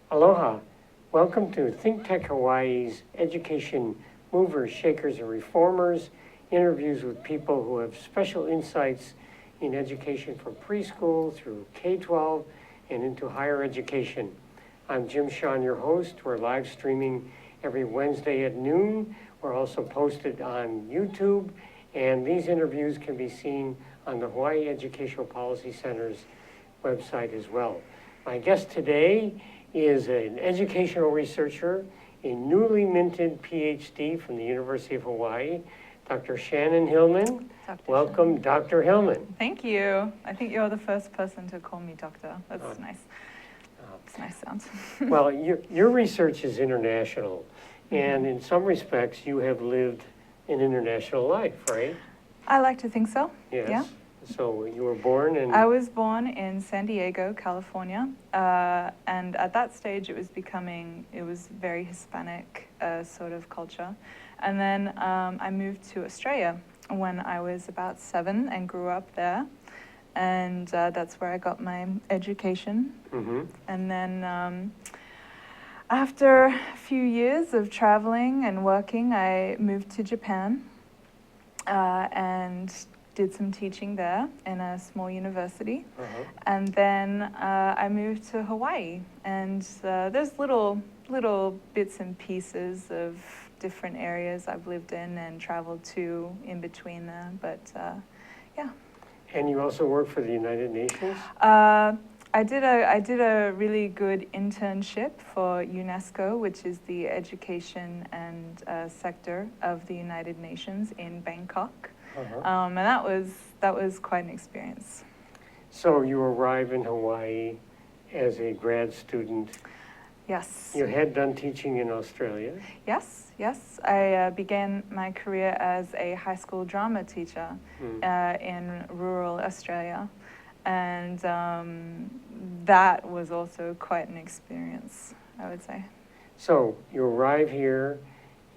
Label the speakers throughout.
Speaker 1: Aloha. Welcome to ThinkTech Hawaii's Education Movers, Shakers, and Reformers, interviews with people who have special insights in education from preschool through K-12 and into higher education. I'm Jim Shon, your host. We're live streaming every Wednesday at noon. We're also posted on YouTube, and these interviews can be seen on the Hawaii Education Policy Center's website as well. My guest today is an educational researcher, a newly minted PhD from the University of Hawaii, Dr. Shannon Hillman. Welcome, Dr. Hillman.
Speaker 2: Thank you. I think you're the first person to call me doctor. That's nice. It's nice sound.
Speaker 1: Well, your research is international, and in some respects, you have lived an international life, right?
Speaker 2: I like to think so.
Speaker 1: Yes.
Speaker 2: Yeah.
Speaker 1: So you were born in...
Speaker 2: I was born in San Diego, California, and at that stage it was very Hispanic sort of culture. And then I moved to Australia when I was about 7 and grew up there. And that's where I got my education.
Speaker 1: Mm-hmm.
Speaker 2: And then after a few years of traveling and working, I moved to Japan and did some teaching there in a small university.
Speaker 1: Uh-huh.
Speaker 2: And then I moved to Hawaii. And there's little bits and pieces of different areas I've lived in and traveled to in between there. But yeah.
Speaker 1: And you also work for the United Nations?
Speaker 2: I did a really good internship for UNESCO, which is the education and sector of the United Nations in Bangkok.
Speaker 1: Uh-huh.
Speaker 2: And that was quite an experience.
Speaker 1: So you arrive in Hawaii as a grad student.
Speaker 2: Yes.
Speaker 1: You had done teaching in Australia?
Speaker 2: Yes. I began my career as a high school drama teacher in rural Australia. And that was also quite an experience, I would say.
Speaker 1: So you arrive here,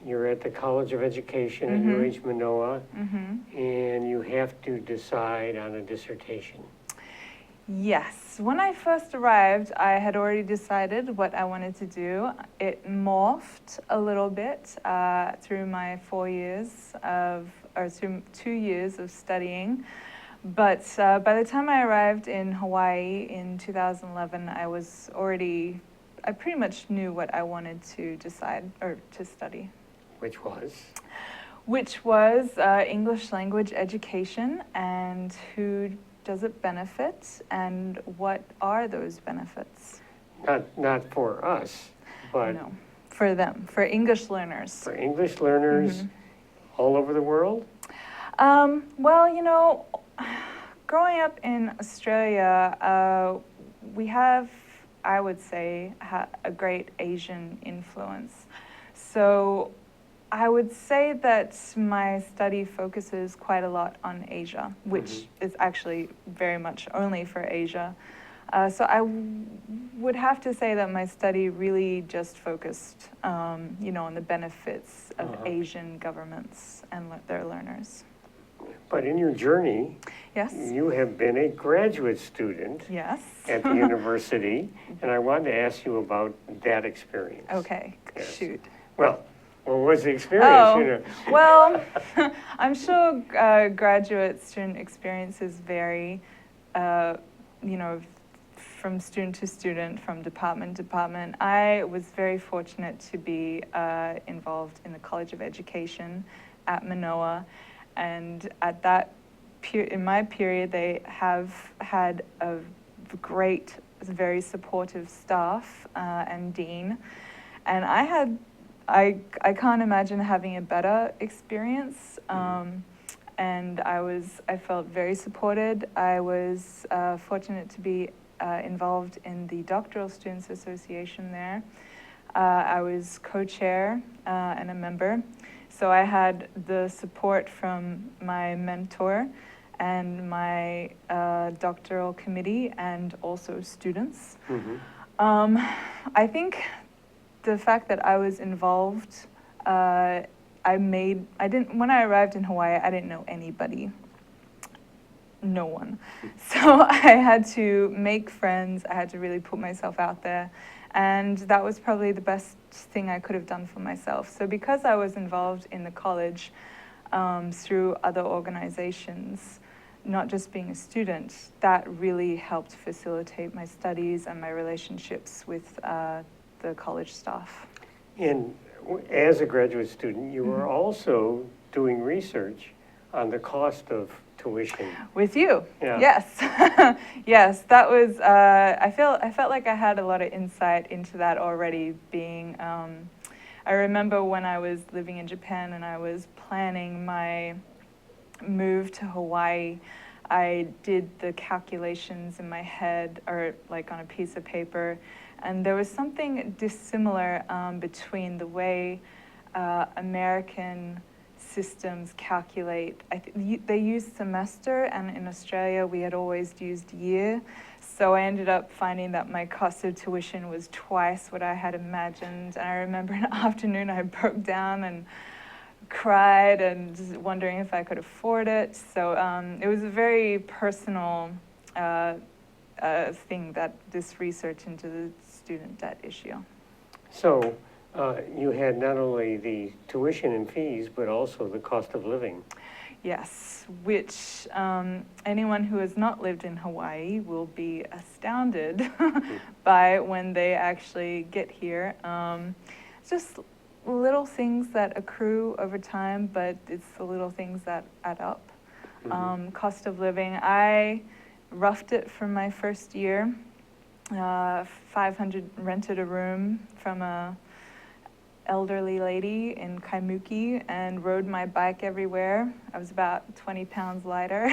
Speaker 1: you're at the College of Education at UH Manoa, and you have to decide on a dissertation.
Speaker 2: Yes. When I first arrived, I had already decided what I wanted to do. It morphed a little bit through my 2 years of studying. But by the time I arrived in Hawaii in 2011, I pretty much knew what I wanted to decide or to study.
Speaker 1: Which was?
Speaker 2: Which was English language education, and who does it benefit, and what are those benefits?
Speaker 1: Not for us, but...
Speaker 2: No, for them, for English learners.
Speaker 1: For English learners all over the world?
Speaker 2: Well, growing up in Australia, we have, I would say, a great Asian influence. So I would say that my study focuses quite a lot on Asia, which is actually very much only for Asia. So I would have to say that my study really just focused, on the benefits of Asian governments and their learners.
Speaker 1: But in your journey,
Speaker 2: yes,
Speaker 1: you have been a graduate student
Speaker 2: yes.
Speaker 1: at the university, and I wanted to ask you about that experience.
Speaker 2: Okay,
Speaker 1: Yes.
Speaker 2: shoot.
Speaker 1: Well, what was the experience?
Speaker 2: Well, I'm sure graduate student experiences vary, from student to student, from department to department. I was very fortunate to be involved in the College of Education at Manoa, and at that in my period, they have had a great, very supportive staff and dean, and I can't imagine having a better experience, and I felt very supported. I was fortunate to be involved in the Doctoral Students Association there. I was co-chair and a member, so I had the support from my mentor and my doctoral committee and also students. I think the fact that I was involved, when I arrived in Hawaii, I didn't know anybody. No one. So I had to make friends, I had to really put myself out there, And that was probably the best thing I could have done for myself. So because I was involved in the college through other organizations, not just being a student, that really helped facilitate my studies and my relationships with the college staff.
Speaker 1: And as a graduate student, you were also doing research on the cost of tuition.
Speaker 2: With you,
Speaker 1: Yeah.
Speaker 2: yes. Yes, that was, I felt like I had a lot of insight into that already being, I remember when I was living in Japan and I was planning my move to Hawaii, I did the calculations in my head or like on a piece of paper, and there was something dissimilar between the way American systems calculate. They use semester, and in Australia we had always used year. So I ended up finding that my cost of tuition was twice what I had imagined. And I remember an afternoon I broke down and cried and just wondering if I could afford it. So it was a very personal thing, that this research into the student debt issue.
Speaker 1: So you had not only the tuition and fees, but also the cost of living.
Speaker 2: Yes, which anyone who has not lived in Hawaii will be astounded by when they actually get here. Just little things that accrue over time, but it's the little things that add up. Cost of living, I roughed it for my first year. 500, rented a room from a elderly lady in Kaimuki and rode my bike everywhere. I was about 20 pounds lighter.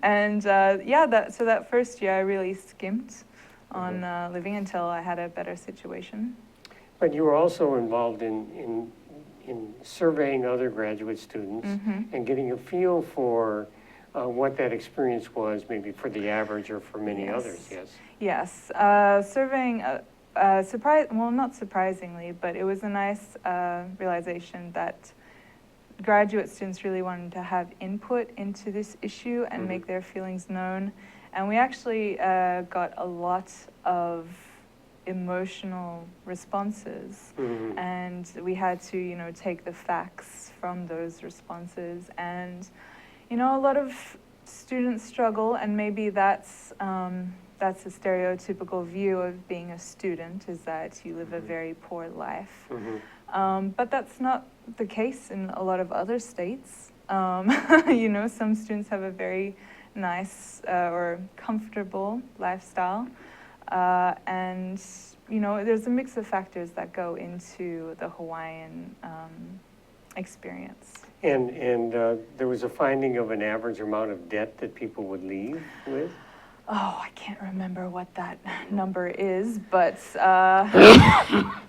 Speaker 2: And so that first year I really skimped on living until I had a better situation.
Speaker 1: But you were also involved in surveying other graduate students and getting a feel for what that experience was, maybe for the average or for many others, yes?
Speaker 2: Yes, surveying, not surprisingly, but it was a nice realization that graduate students really wanted to have input into this issue and make their feelings known. And we actually got a lot of emotional responses, and we had to, take the facts from those responses. And, a lot of students struggle, and maybe that's a stereotypical view of being a student, is that you live a very poor life. But that's not the case in a lot of other states. Some students have a very nice or comfortable lifestyle. And, there's a mix of factors that go into the Hawaiian experience.
Speaker 1: And there was a finding of an average amount of debt that people would leave with?
Speaker 2: Oh, I can't remember what that number is, but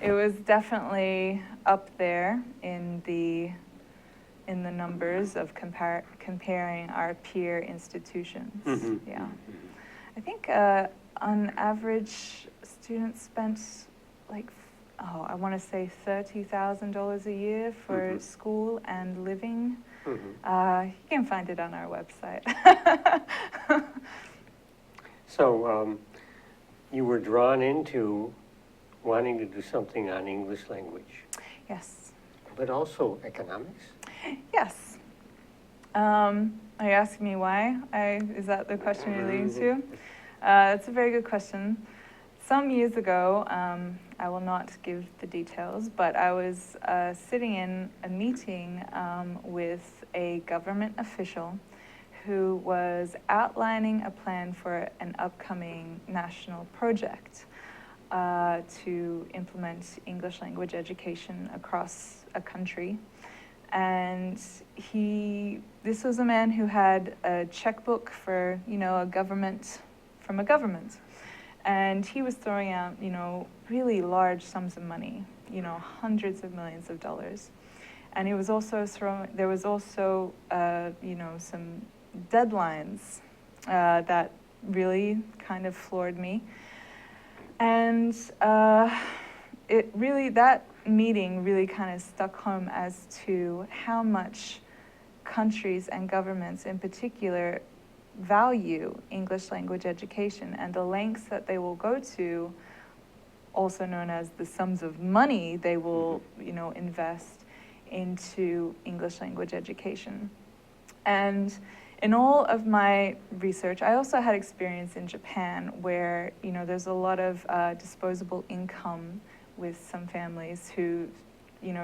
Speaker 2: it was definitely up there in the numbers of comparing our peer institutions. Yeah, I think on average, students spent I want to say $30,000 a year for school and living. You can find it on our website.
Speaker 1: So you were drawn into wanting to do something on English language.
Speaker 2: Yes.
Speaker 1: But also economics?
Speaker 2: Yes. Are you asking me why? Is that the question you're leading to? It's a very good question. Some years ago, I will not give the details, but I was sitting in a meeting with a government official who was outlining a plan for an upcoming national project to implement English language education across a country. And this was a man who had a checkbook for, a government, from a government. And he was throwing out, really large sums of money, hundreds of millions of dollars. And he was also there was also, some deadlines that really kind of floored me. And that meeting really kind of stuck home as to how much countries and governments in particular value English language education and the lengths that they will go to also known as the sums of money they will, invest into English language education. And in all of my research, I also had experience in Japan where, there's a lot of disposable income with some families who,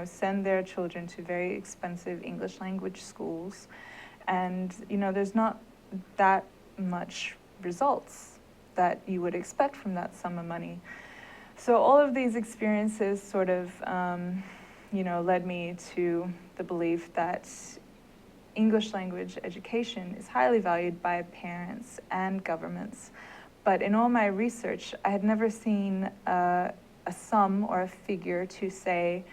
Speaker 2: send their children to very expensive English language schools. And, there's not that much results that you would expect from that sum of money. So all of these experiences sort of, led me to the belief that English language education is highly valued by parents and governments. But in all my research, I had never seen a sum or a figure to say,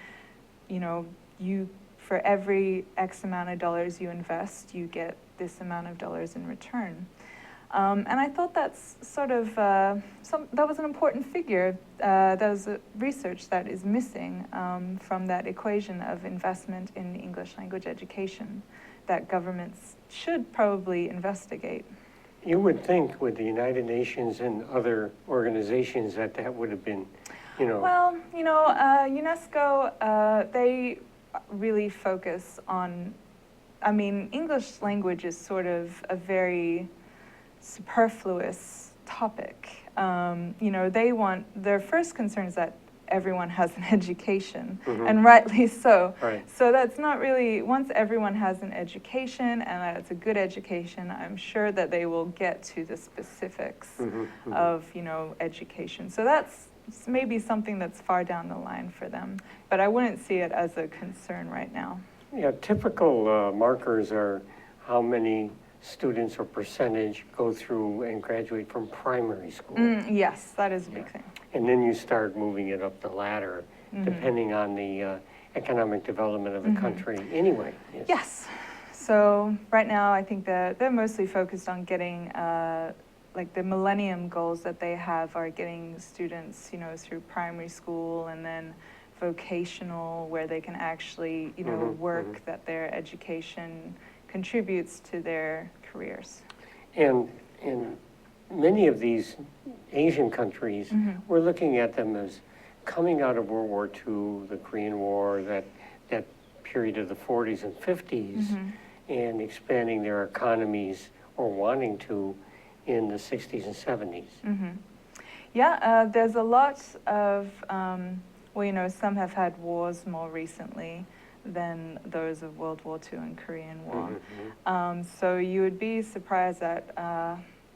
Speaker 2: you for every X amount of dollars you invest, you get this amount of dollars in return. And I thought that's sort of, that was an important figure. That was research that is missing from that equation of investment in English language education that governments should probably investigate.
Speaker 1: You would think with the United Nations and other organizations that would have been,
Speaker 2: Well, UNESCO, they really focus on, English language is sort of a very superfluous topic. They want, their first concern is that everyone has an education, and rightly so.
Speaker 1: Right.
Speaker 2: So that's not really, once everyone has an education, and that it's a good education, I'm sure that they will get to the specifics of, education. So that's maybe something that's far down the line for them, but I wouldn't see it as a concern right now.
Speaker 1: Yeah, typical markers are how many students or percentage go through and graduate from primary school.
Speaker 2: Yes, that is a big thing.
Speaker 1: And then you start moving it up the ladder, depending on the economic development of the country anyway.
Speaker 2: Yes. So right now, I think that they're mostly focused on getting, like the Millennium Goals that they have are getting students, through primary school and then vocational, where they can actually, work, that their education contributes to their careers.
Speaker 1: And in many of these Asian countries, we're looking at them as coming out of World War II, the Korean War, that period of the 40s and 50s, and expanding their economies or wanting to in the 60s and 70s.
Speaker 2: Yeah, there's a lot of, some have had wars more recently than those of World War II and Korean War. So you would be surprised at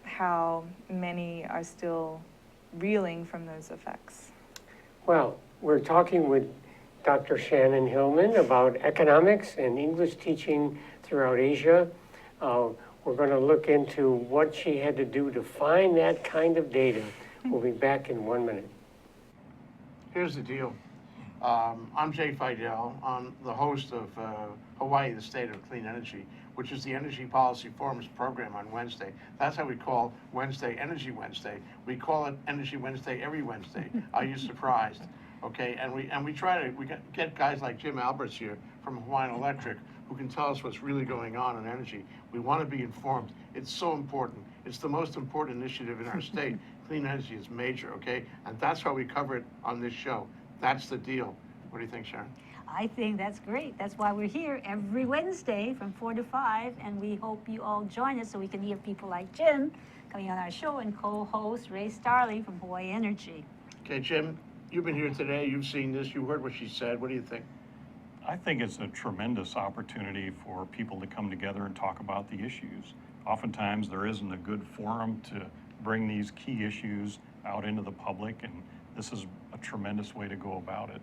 Speaker 2: how many are still reeling from those effects.
Speaker 1: Well, we're talking with Dr. Shannon Hillman about economics and English teaching throughout Asia. We're going to look into what she had to do to find that kind of data. We'll be back in 1 minute.
Speaker 3: Here's the deal. I'm Jay Fidel. I'm the host of Hawaii, the State of Clean Energy, which is the Energy Policy Forum's program on Wednesday. That's how we call Wednesday Energy Wednesday. We call it Energy Wednesday every Wednesday. Are you surprised? Okay, and we try to get guys like Jim Alberts here from Hawaiian Electric who can tell us what's really going on in energy. We want to be informed. It's so important. It's the most important initiative in our state. Clean energy is major, okay? And that's why we cover it on this show. That's the deal. What do you think, Sharon?
Speaker 4: I think that's great. That's why we're here every Wednesday from 4 to 5, and we hope you all join us so we can hear people like Jim coming on our show and co-host Ray Starling from Hawaii Energy.
Speaker 3: Okay, Jim, you've been here today. You've seen this. You heard what she said. What do you think?
Speaker 5: I think it's a tremendous opportunity for people to come together and talk about the issues. Oftentimes, there isn't a good forum to bring these key issues out into the public, and this is a tremendous way to go about it.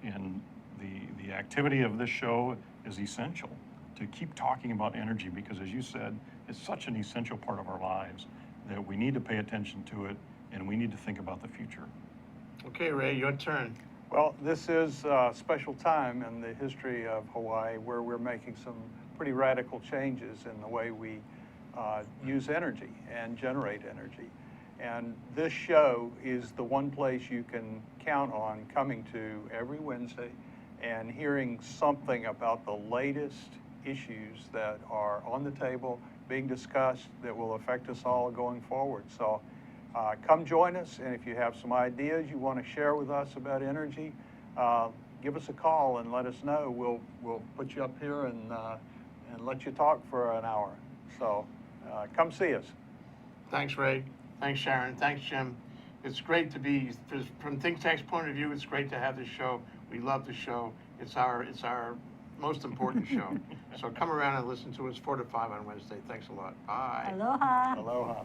Speaker 5: And the activity of this show is essential to keep talking about energy because, as you said, it's such an essential part of our lives that we need to pay attention to it and we need to think about the future.
Speaker 3: Okay, Ray, your turn.
Speaker 6: Well, this is a special time in the history of Hawaii where we're making some pretty radical changes in the way we use energy and generate energy. And this show is the one place you can count on coming to every Wednesday and hearing something about the latest issues that are on the table, being discussed, that will affect us all going forward. So come join us, and if you have some ideas you want to share with us about energy, give us a call and let us know. We'll put you up here and let you talk for an hour. So come see us.
Speaker 3: Thanks, Ray. Thanks, Sharon. Thanks, Jim. It's great to be, from ThinkTech's point of view, it's great to have this show. We love the show. It's our most important show. So come around and listen to us 4 to 5 on Wednesday. Thanks a lot. Bye.
Speaker 4: Aloha.
Speaker 6: Aloha.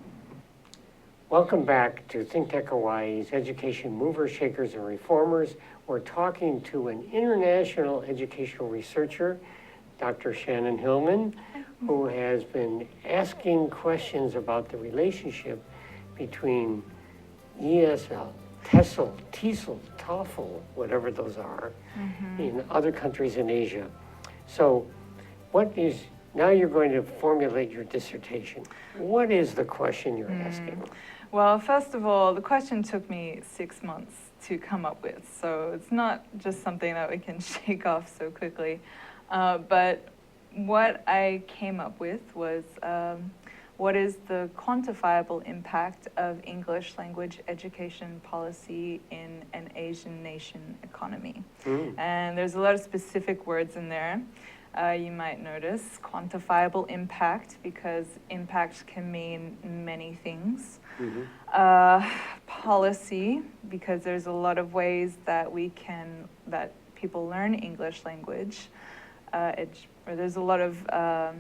Speaker 1: Welcome back to ThinkTech Hawaii's Education Movers, Shakers, and Reformers. We're talking to an international educational researcher, Dr. Shannon Hillman, who has been asking questions about the relationship between ESL, TESOL, TOEFL, whatever those are, in other countries in Asia. So now you're going to formulate your dissertation. What is the question you're asking?
Speaker 2: Well, first of all, the question took me 6 months to come up with, so it's not just something that we can shake off so quickly. But what I came up with was what is the quantifiable impact of English language education policy in an Asian nation economy? And there's a lot of specific words in there. You might notice quantifiable impact, because impact can mean many things. Policy, because there's a lot of ways that that people learn English language. There's a lot of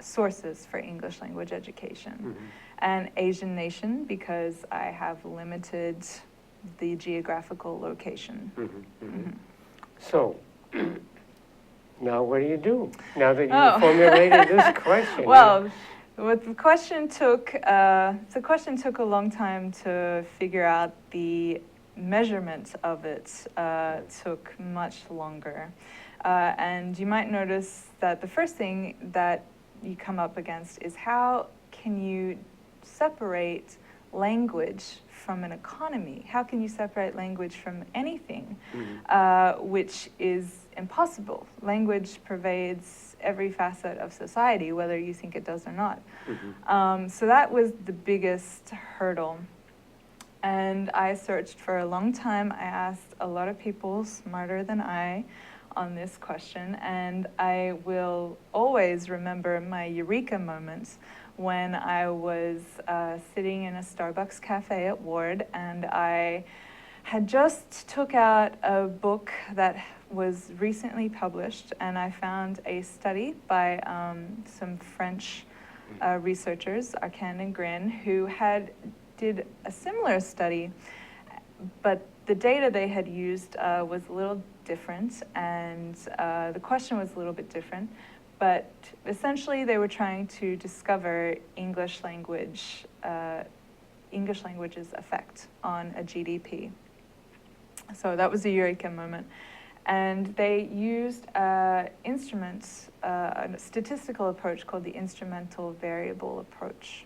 Speaker 2: sources for English language education. And Asian nation, because I have limited the geographical location.
Speaker 1: So, now what do you do? Now that you formulated this question.
Speaker 2: Well, the question took a long time to figure out. The measurement of it took much longer. And you might notice that the first thing that you come up against is how can you separate language from an economy? How can you separate language from anything, which is impossible? Language pervades every facet of society, whether you think it does or not. So that was the biggest hurdle. And I searched for a long time. I asked a lot of people smarter than I on this question, and I will always remember my eureka moments when I was sitting in a Starbucks cafe at Ward, and I had just took out a book that was recently published, and I found a study by some French researchers, Arcand and Grin, who did a similar study, but the data they had used was a little different, and the question was a little bit different. But essentially, they were trying to discover English language's effect on a GDP. So that was a eureka moment. And they used a statistical approach called the instrumental variable approach.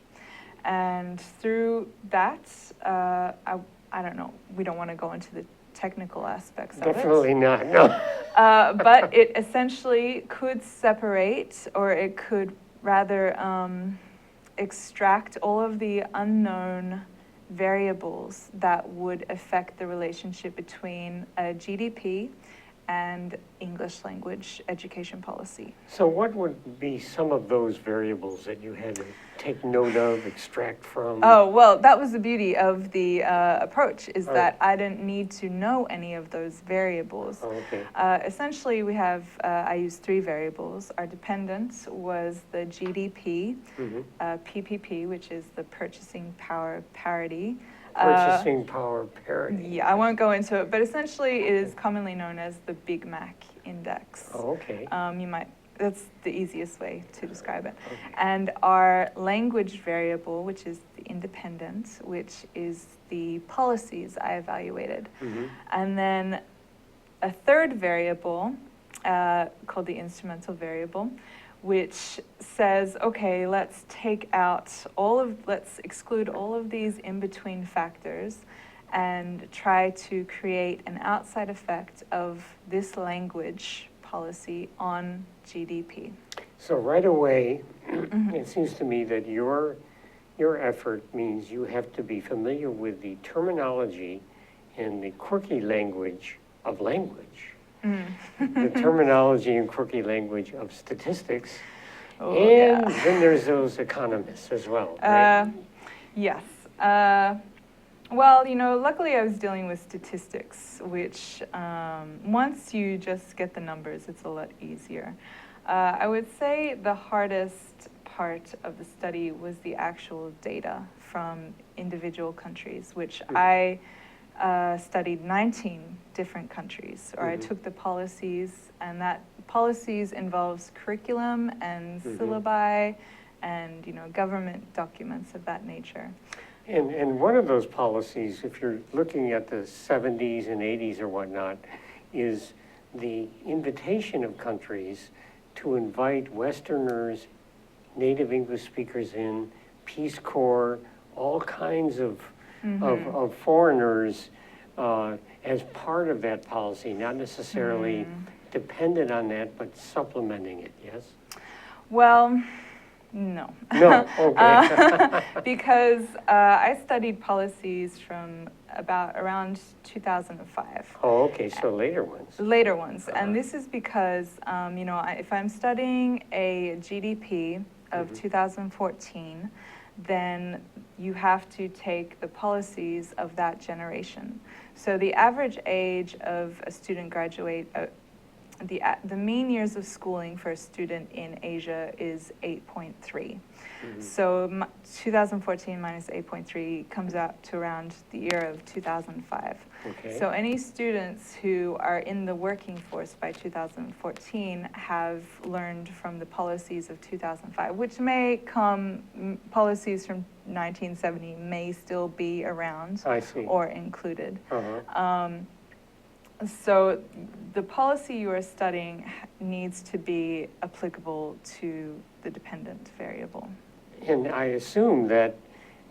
Speaker 2: And through that, I don't know, we don't want to go into the technical aspects of it.
Speaker 1: Definitely not, no.
Speaker 2: But it essentially could separate, or it could rather extract all of the unknown variables that would affect the relationship between a GDP and English language education policy.
Speaker 1: So what would be some of those variables that you had to take note of, extract from?
Speaker 2: Oh, well, that was the beauty of the approach, is that I didn't need to know any of those variables.
Speaker 1: Okay.
Speaker 2: Essentially, we have, I used 3 variables. Our dependence was the GDP, PPP, which is the purchasing power parity.
Speaker 1: Purchasing power parity.
Speaker 2: Yeah, I won't go into it, but essentially it is commonly known as the Big Mac index.
Speaker 1: Oh, okay.
Speaker 2: That's the easiest way to describe it. Okay. And our language variable, which is the independence, which is the policies I evaluated. And then a third variable called the instrumental variable, which says, okay, let's exclude all of these in-between factors and try to create an outside effect of this language policy on GDP.
Speaker 1: So right away, it seems to me that your your effort means you have to be familiar with the terminology and the quirky language of language, the terminology and quirky language of statistics,
Speaker 2: Oh,
Speaker 1: and
Speaker 2: yeah.
Speaker 1: then there's those economists as well, right?
Speaker 2: Yes. Well, luckily I was dealing with statistics, which once you just get the numbers, it's a lot easier. I would say the hardest part of the study was the actual data from individual countries, which I studied 19 different countries, or I took the policies, and that policies involves curriculum and syllabi and government documents of that nature.
Speaker 1: And one of those policies, if you're looking at the 70s and 80s or whatnot, is the invitation of countries to invite Westerners, native English speakers in, Peace Corps, all kinds of foreigners as part of that policy, not necessarily dependent on that, but supplementing it, yes?
Speaker 2: Well, no.
Speaker 1: No, okay.
Speaker 2: Because I studied policies from around 2005.
Speaker 1: Oh, okay, so later ones.
Speaker 2: Later ones. And this is because, if I'm studying a GDP of 2014, then you have to take the policies of that generation. So the average age of a student graduate, the mean years of schooling for a student in Asia is 8.3. So 2014 minus 8.3 comes out to around the year of 2005.
Speaker 1: Okay.
Speaker 2: So any students who are in the working force by 2014 have learned from the policies of 2005, which may policies from 1970 may still be around
Speaker 1: I see.
Speaker 2: or included. So the policy you are studying needs to be applicable to the dependent variable.
Speaker 1: And I assume that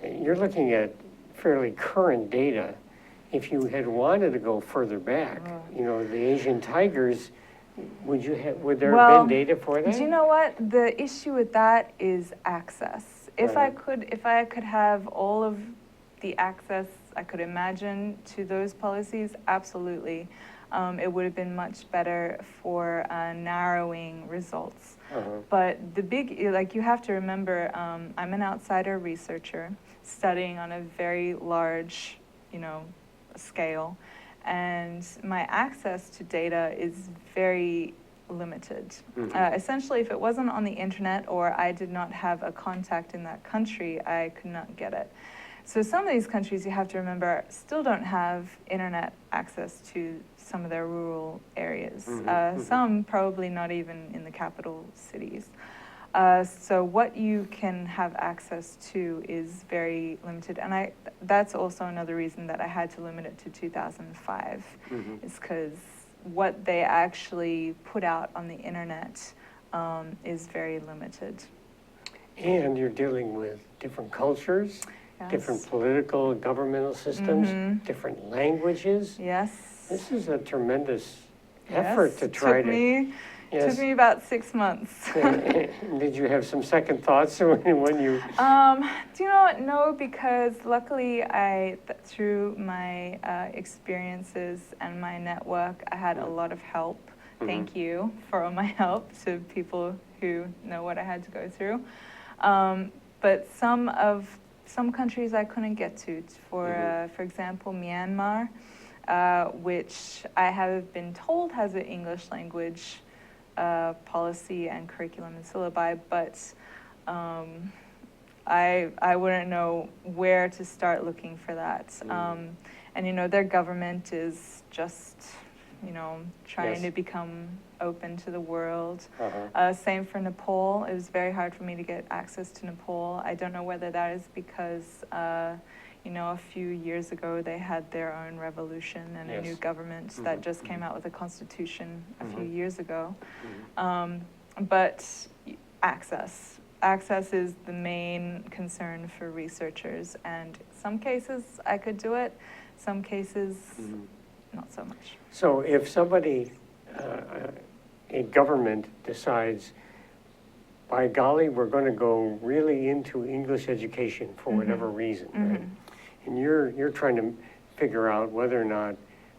Speaker 1: you're looking at fairly current data. If you had wanted to go further back, the Asian tigers, would there have been data for that?
Speaker 2: Do you know what? The issue with that is access. If I could have all of the access I could imagine to those policies, absolutely. It would have been much better for narrowing results. But the big, you have to remember, I'm an outsider researcher studying on a very large, scale, and my access to data is very limited. Essentially, if it wasn't on the internet or I did not have a contact in that country, I could not get it. So some of these countries, you have to remember, still don't have internet access to some of their rural areas. Some probably not even in the capital cities. So what you can have access to is very limited. And that's also another reason that I had to limit it to 2005, is because what they actually put out on the internet is very limited.
Speaker 1: And you're dealing with different cultures, different political and governmental systems, different languages.
Speaker 2: Yes.
Speaker 1: This is a tremendous effort to try to...
Speaker 2: Took me about 6 months.
Speaker 1: Did you have some second thoughts when you...
Speaker 2: Do you know what? No, because luckily through my experiences and my network, I had a lot of help. Thank you for all my help to people who know what I had to go through. But some countries I couldn't get to. For example, Myanmar, which I have been told has an English language policy and curriculum and syllabi, but I wouldn't know where to start looking for that. And their government is just trying to become open to the world. Same for Nepal. It was very hard for me to get access to Nepal. I don't know whether that is because a few years ago they had their own revolution and a new government that just came out with a constitution a few years ago. But access is the main concern for researchers, and some cases I could do it, some cases not so much.
Speaker 1: So if somebody, a government decides by golly, we're going to go really into English education for whatever reason, right? And you're trying to figure out whether or not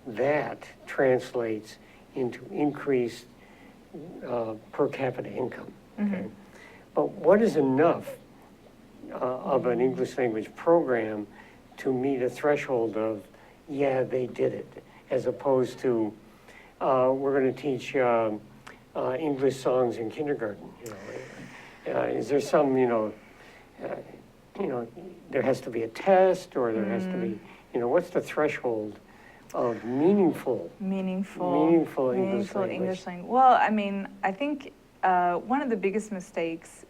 Speaker 1: that translates into increased per capita income. Okay, but what is enough of an English language program to meet a threshold of, yeah, they did it, as opposed to we're going to teach English songs in kindergarten. Is there some, there has to be a test, or there has to be, what's the threshold of meaningful English language?
Speaker 2: Well, I mean, I think one of the biggest mistakes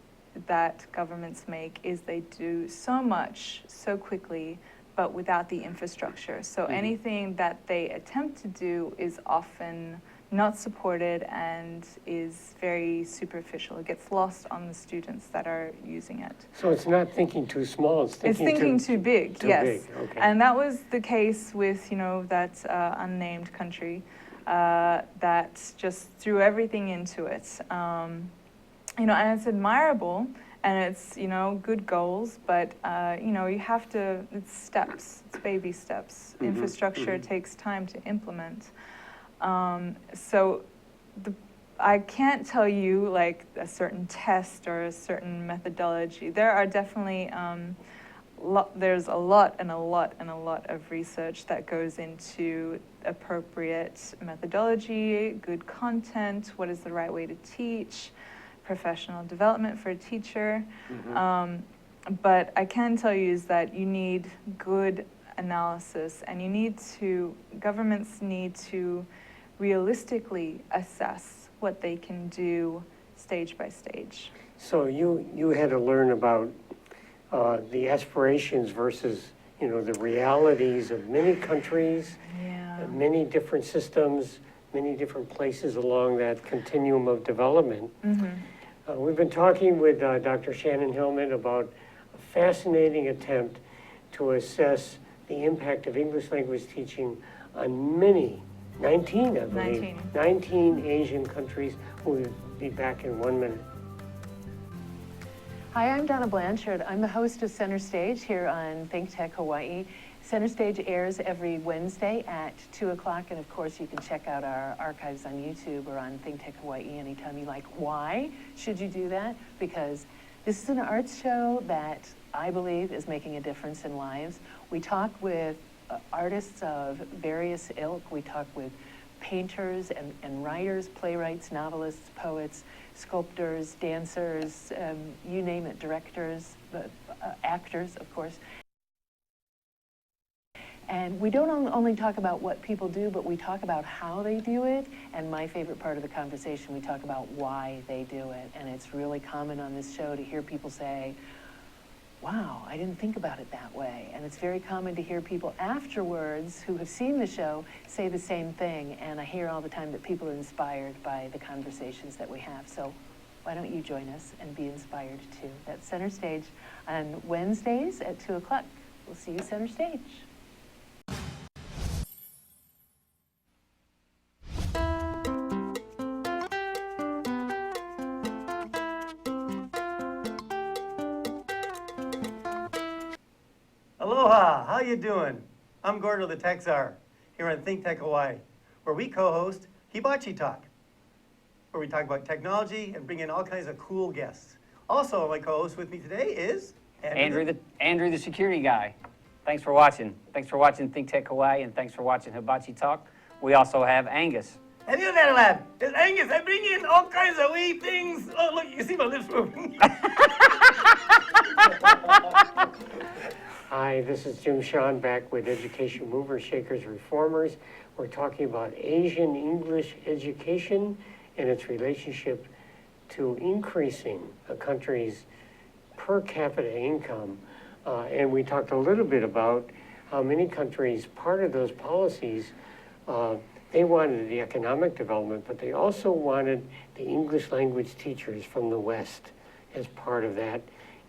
Speaker 2: that governments make is they do so much so quickly, but without the infrastructure. So anything that they attempt to do is often not supported and is very superficial. It gets lost on the students that are using it.
Speaker 1: So it's not thinking too small, it's thinking
Speaker 2: too big,
Speaker 1: too
Speaker 2: yes.
Speaker 1: big, okay.
Speaker 2: And that was the case with, that unnamed country that just threw everything into it. And it's admirable, and it's, good goals, but, you have to, it's steps, it's baby steps. Infrastructure takes time to implement. I can't tell you like a certain test or a certain methodology. There are definitely, there's a lot of research that goes into appropriate methodology, good content, what is the right way to teach, professional development for a teacher. But I can tell you is that you need good analysis, and governments need to realistically assess what they can do stage by stage.
Speaker 1: So you had to learn about the aspirations versus, the realities of many countries, many different systems, many different places along that continuum of development. We've been talking with Dr. Shannon Hillman about a fascinating attempt to assess the impact of English language teaching on 19, I believe. 19 Asian countries. We'll be back in 1 minute.
Speaker 7: Hi, I'm Donna Blanchard. I'm the host of Center Stage here on ThinkTech Hawaii. Center Stage airs every Wednesday at 2 o'clock, and of course you can check out our archives on YouTube or on ThinkTech Hawaii anytime you like. Why should you do that? Because this is an arts show that I believe is making a difference in lives. We talk with artists of various ilk. We talk with painters and writers, playwrights, novelists, poets, sculptors, dancers, you name it, directors, actors, of course. And we don't only talk about what people do, but we talk about how they do it. And my favorite part of the conversation, we talk about why they do it. And it's really common on this show to hear people say, wow, I didn't think about it that way. And it's very common to hear people afterwards who have seen the show say the same thing. And I hear all the time that people are inspired by the conversations that we have. So why don't you join us and be inspired too? That's Center Stage on Wednesdays at 2 o'clock. We'll see you Center Stage.
Speaker 8: Aloha, how you doing? I'm Gordo the Tech Czar here on ThinkTech Hawaii, where we co-host Hibachi Talk, where we talk about technology and bring in all kinds of cool guests. Also, my co-host with me today is
Speaker 9: Andrew the security guy. Thanks for watching. Thanks for watching ThinkTech Hawaii, and thanks for watching Hibachi Talk. We also have Angus.
Speaker 8: And you there, lad? It's Angus. I bring in all kinds of wee things. Oh, look, you see my lips moving.
Speaker 1: Hi, this is Jim Shon back with Education Movers, Shakers, Reformers. We're talking about Asian English education and its relationship to increasing a country's per capita income. And we talked a little bit about how many countries, part of those policies, they wanted the economic development, but they also wanted the English language teachers from the West as part of that.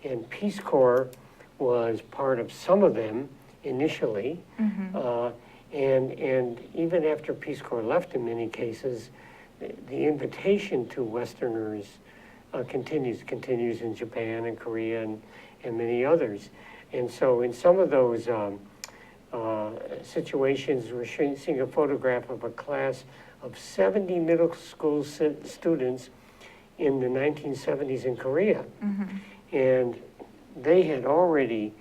Speaker 1: And Peace Corps was part of some of them initially. And even after Peace Corps left in many cases, the invitation to Westerners continues in Japan and Korea and many others. And so in some of those situations, we're seeing a photograph of a class of 70 middle school students in the 1970s in Korea. And they had already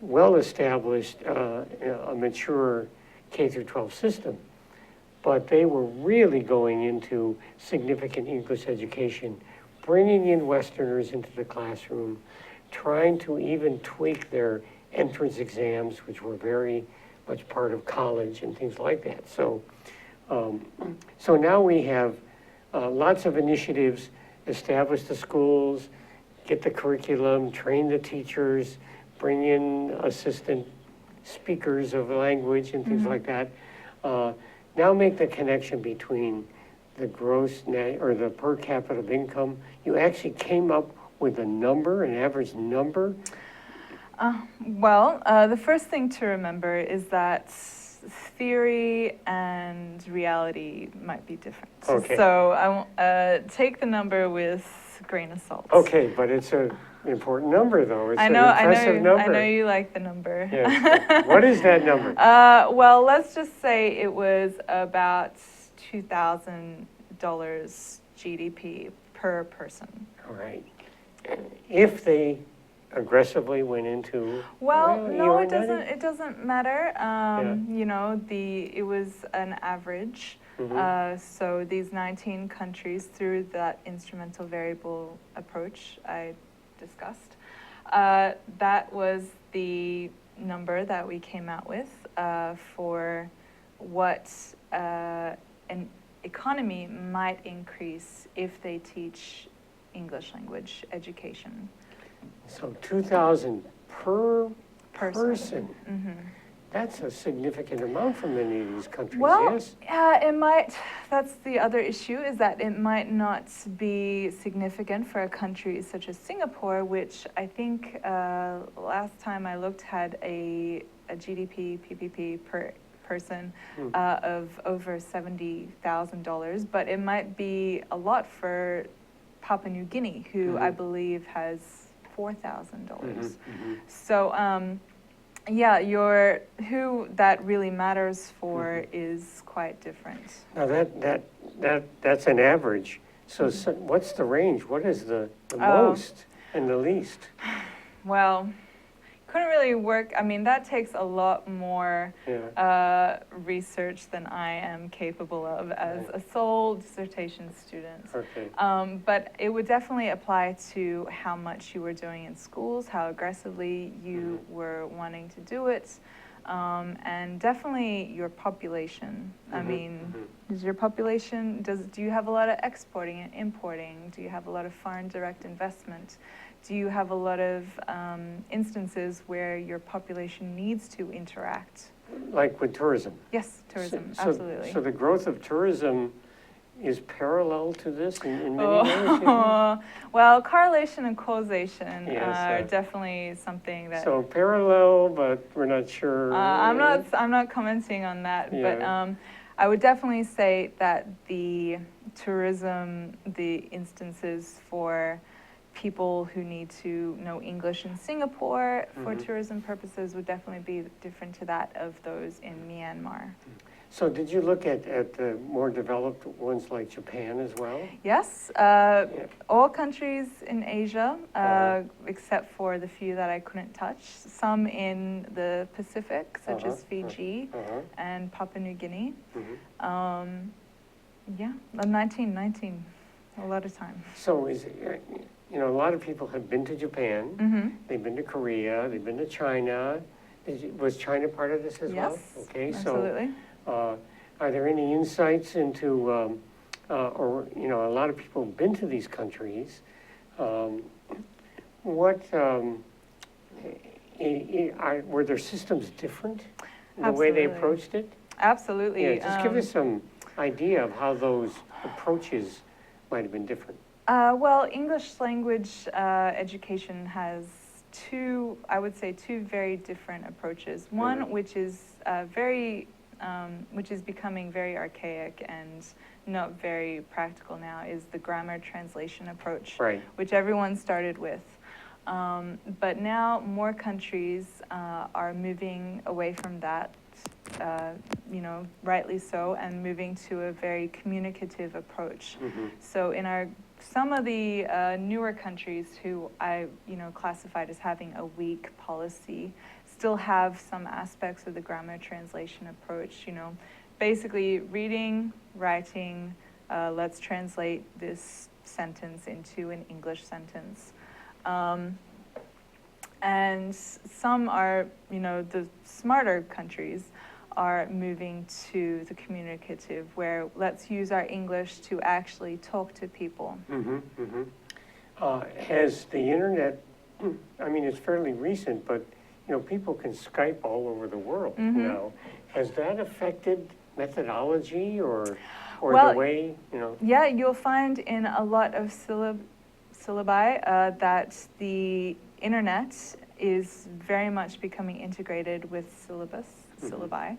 Speaker 1: well established a mature K through 12 system, but they were really going into significant English education, bringing in Westerners into the classroom, trying to even tweak their entrance exams, which were very much part of college and things like that. So, so now we have lots of initiatives, establish the schools, get the curriculum, train the teachers, bring in assistant speakers of language and things like that. Now make the connection between the gross net or the per capita income. You actually came up with a number, an average number.
Speaker 2: Well, the first thing to remember is that theory and reality might be different.
Speaker 1: Okay.
Speaker 2: So I won't take the number with a grain of salt.
Speaker 1: Okay, but it's an important number, though. It's
Speaker 2: I know,
Speaker 1: an impressive number.
Speaker 2: I know you like the number.
Speaker 1: Yes. What is that number?
Speaker 2: Well, let's just say it was about $2,000 GDP per person.
Speaker 1: All right. If they aggressively went into
Speaker 2: Well,
Speaker 1: you
Speaker 2: no,
Speaker 1: were
Speaker 2: it doesn't.
Speaker 1: nutty?
Speaker 2: It doesn't matter. You know, it was an average. So these 19 countries, through that instrumental variable approach I discussed, that was the number that we came out with for what an economy might increase if they teach English language education.
Speaker 1: So 2,000 per
Speaker 2: Person.
Speaker 1: person. That's a significant amount for many of these countries,
Speaker 2: Well,
Speaker 1: yes?
Speaker 2: it might, that's the other issue, is that it might not be significant for a country such as Singapore, which I think last time I looked had a GDP, PPP per person of over $70,000, but it might be a lot for Papua New Guinea, who I believe has $4,000. So, yeah, who that really matters for is quite different.
Speaker 1: Now that's an average. So, what's the range? What is the most and the least?
Speaker 2: Well, couldn't really work. I mean, that takes a lot more research than I am capable of as a sole dissertation student.
Speaker 1: Okay.
Speaker 2: But it would definitely apply to how much you were doing in schools, how aggressively you were wanting to do it, and definitely your population. I mean, is your population, do you have a lot of exporting and importing? Do you have a lot of foreign direct investment? Do you have a lot of instances where your population needs to interact?
Speaker 1: Like with tourism?
Speaker 2: Yes, tourism,
Speaker 1: So-
Speaker 2: absolutely.
Speaker 1: So the growth of tourism is parallel to this in many ways? you think?
Speaker 2: Well, correlation and causation
Speaker 1: Yes,
Speaker 2: are definitely something that
Speaker 1: So parallel, but we're not sure.
Speaker 2: I'm not commenting on that, but I would definitely say that the tourism, the instances for people who need to know English in Singapore for tourism purposes would definitely be different to that of those in Myanmar.
Speaker 1: So did you look at the more developed ones like Japan as well?
Speaker 2: Yes, all countries in Asia, except for the few that I couldn't touch. Some in the Pacific, such as Fiji and Papua New Guinea. Yeah, 19, a lot of time.
Speaker 1: So is it, you know, a lot of people have been to Japan, they've been to Korea, they've been to China. Was China part of this as well?
Speaker 2: Yes,
Speaker 1: Okay,
Speaker 2: absolutely.
Speaker 1: so are there any insights into, or, you know, a lot of people have been to these countries. Were their systems different in the way they
Speaker 2: Absolutely.
Speaker 1: approached it?
Speaker 2: Absolutely.
Speaker 1: Yeah, just give us some idea of how those approaches might have been different.
Speaker 2: Well, English language education has two very different approaches. One, which is very which is becoming very archaic and not very practical now, is the grammar translation approach,
Speaker 1: Right.
Speaker 2: which everyone started with. But now more countries are moving away from that, rightly so, and moving to a very communicative approach. So in some of the newer countries who I classified as having a weak policy still have some aspects of the grammar translation approach, basically reading, writing, let's translate this sentence into an English sentence. And some are, the smarter countries are moving to the communicative, where let's use our English to actually talk to people.
Speaker 1: Has the internet, I mean, it's fairly recent, but people can Skype all over the world now. Has that affected methodology or
Speaker 2: Well,
Speaker 1: the way,
Speaker 2: Yeah, you'll find in a lot of syllabi that the internet is very much becoming integrated with syllabi,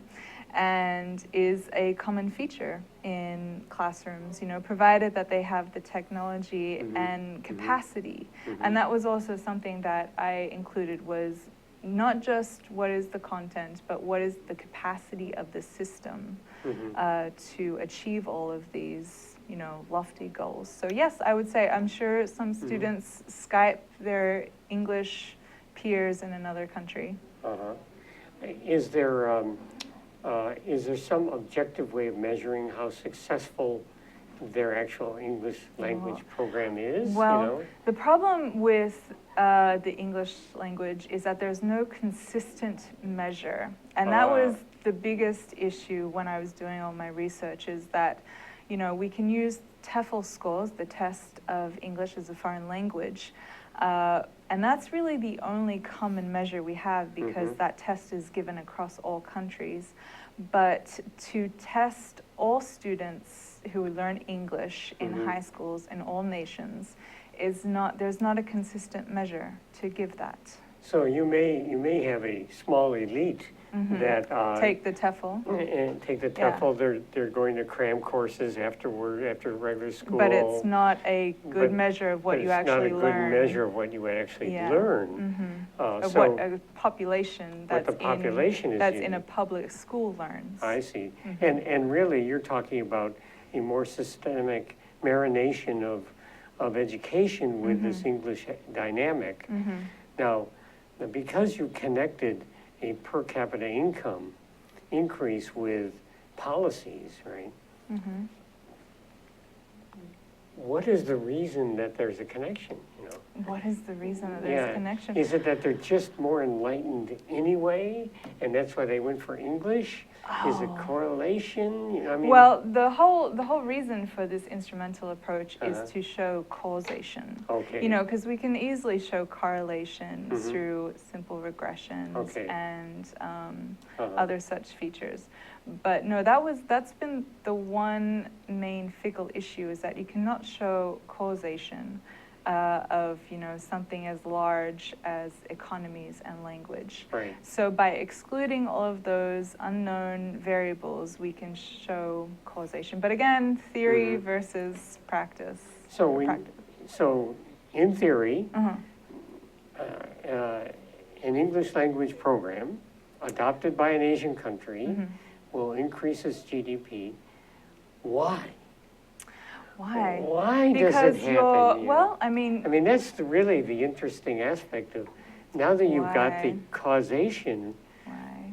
Speaker 2: and is a common feature in classrooms, provided that they have the technology and capacity. And that was also something that I included, was not just what is the content, but what is the capacity of the system to achieve all of these, lofty goals. So yes, I would say I'm sure some students Skype their English peers in another country.
Speaker 1: Is there some objective way of measuring how successful their actual English language program is?
Speaker 2: Well, the problem with the English language is that there's no consistent measure. And that was the biggest issue when I was doing all my research, is that, we can use TEFL scores, the test of English as a foreign language, and that's really the only common measure we have, because that test is given across all countries. But to test all students who learn English in high schools in all nations there's not a consistent measure to give that.
Speaker 1: So you may have a small elite that
Speaker 2: Take the TEFL.
Speaker 1: and take the TEFL. They're going to cram courses after regular school.
Speaker 2: But it's not a good measure of what you actually learn.
Speaker 1: It's not a good measure of what you actually learn.
Speaker 2: Of what a population that's
Speaker 1: is
Speaker 2: in a public school learns.
Speaker 1: I see. And really, you're talking about a more systemic marination of education with this English dynamic. Now, because you connected a per capita income increase with policies, right? What is the reason that there's a connection,
Speaker 2: What is the reason that there's a connection?
Speaker 1: Is it that they're just more enlightened anyway, and that's why they went for English? Is it correlation?
Speaker 2: Well, the whole reason for this instrumental approach is to show causation.
Speaker 1: Okay.
Speaker 2: Because we can easily show correlation through simple regressions and other such features. But no, that's been the one main fickle issue, is that you cannot show causation of something as large as economies and language.
Speaker 1: Right.
Speaker 2: So by excluding all of those unknown variables, we can show causation. But again, theory versus practice.
Speaker 1: So in theory, an English language program adopted by an Asian country will increase its GDP. Why?
Speaker 2: Why?
Speaker 1: Why does it happen? I mean, that's really the interesting aspect of, now that you've got the causation,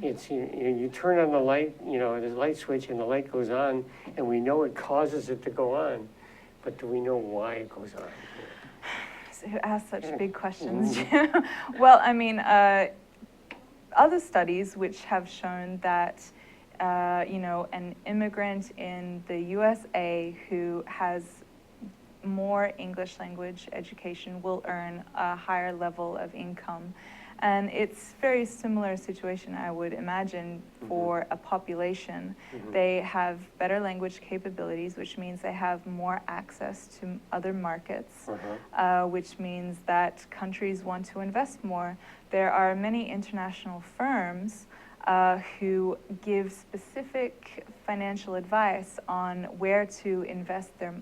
Speaker 1: it's you turn on the light, the light switch, and the light goes on, and we know it causes it to go on, but do we know why it goes on?
Speaker 2: So who asks such big questions? Well, other studies which have shown that an immigrant in the USA who has more English language education will earn a higher level of income. And it's a very similar situation, I would imagine, for a population. They have better language capabilities, which means they have more access to other markets, which means that countries want to invest more. There are many international firms who give specific financial advice on where to invest their,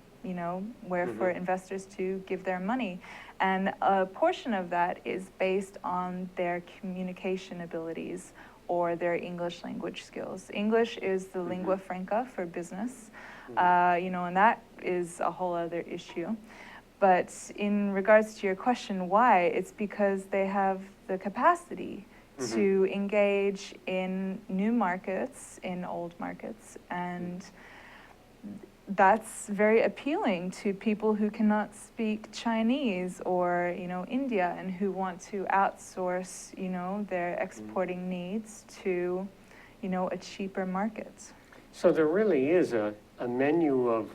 Speaker 2: where for investors to give their money. And a portion of that is based on their communication abilities or their English language skills. English is the lingua franca for business, and that is a whole other issue. But in regards to your question, why? It's because they have the capacity to engage in new markets, in old markets, and that's very appealing to people who cannot speak Chinese or, India, and who want to outsource, their exporting needs to, a cheaper market.
Speaker 1: So there really is a menu of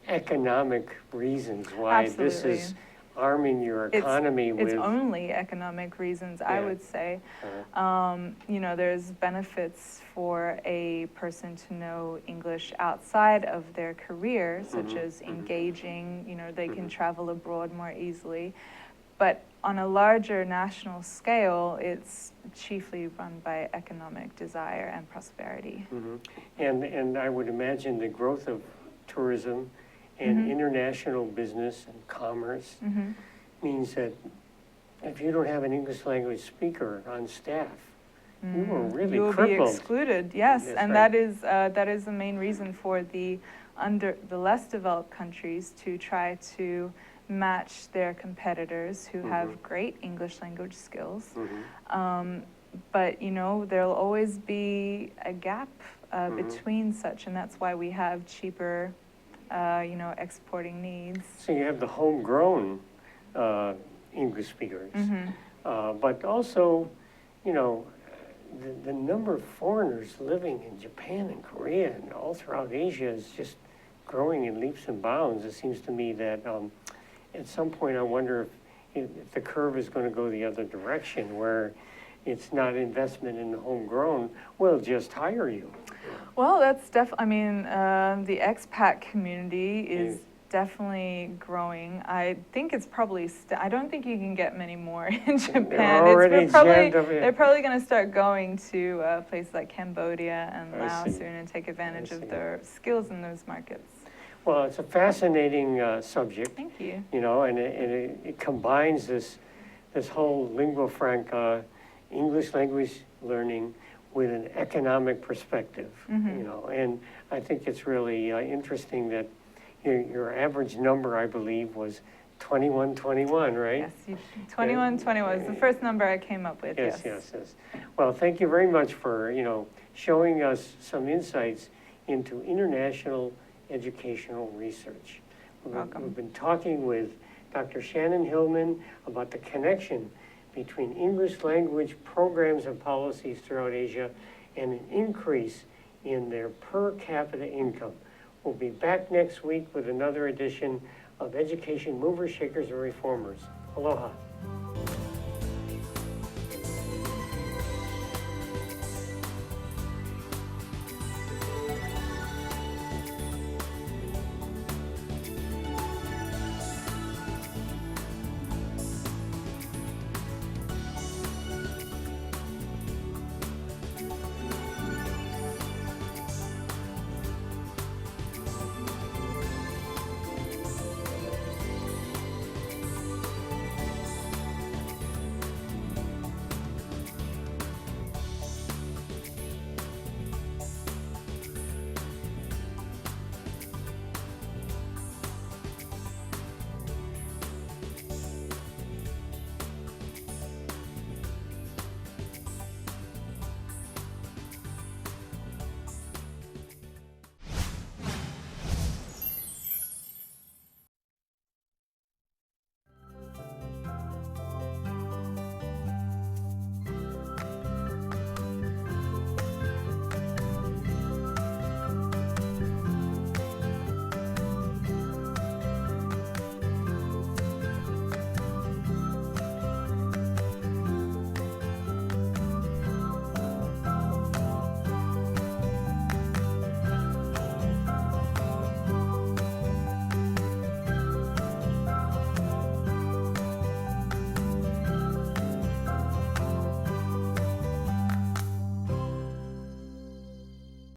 Speaker 1: economic reasons why this is arming your economy with...
Speaker 2: It's only economic reasons, I would say. There's benefits for a person to know English outside of their career, such as engaging, they can travel abroad more easily. But on a larger national scale, it's chiefly run by economic desire and prosperity.
Speaker 1: And I would imagine the growth of tourism and international business and commerce means that if you don't have an English language speaker on staff, you will really crippled.
Speaker 2: You'll be excluded, yes.
Speaker 1: That's
Speaker 2: and
Speaker 1: right.
Speaker 2: that is the main reason for the less developed countries to try to match their competitors who have great English language skills. But, there'll always be a gap between such, and that's why we have cheaper exporting needs.
Speaker 1: So you have the homegrown English speakers, but also, the number of foreigners living in Japan and Korea and all throughout Asia is just growing in leaps and bounds. It seems to me that at some point I wonder if the curve is going to go the other direction, where it's not investment in the homegrown, we'll just hire you.
Speaker 2: Well, that's definitely, the expat community is definitely growing. I think it's probably, I don't think you can get many more in Japan. They're probably going to start going to places like Cambodia and Laos soon and take advantage of their skills in those markets.
Speaker 1: Well, it's a fascinating subject.
Speaker 2: Thank you.
Speaker 1: And it combines this whole lingua franca, English language learning, with an economic perspective, and I think it's really interesting that your average number, I believe, was 2121, right?
Speaker 2: Yes, 2121 is the first number I came up with.
Speaker 1: Yes. Well, thank you very much for showing us some insights into international educational research.
Speaker 2: Welcome.
Speaker 1: We've been talking with Dr. Shannon Hillman about the connection between English language programs and policies throughout Asia and an increase in their per capita income. We'll be back next week with another edition of Education Movers, Shakers, and Reformers. Aloha.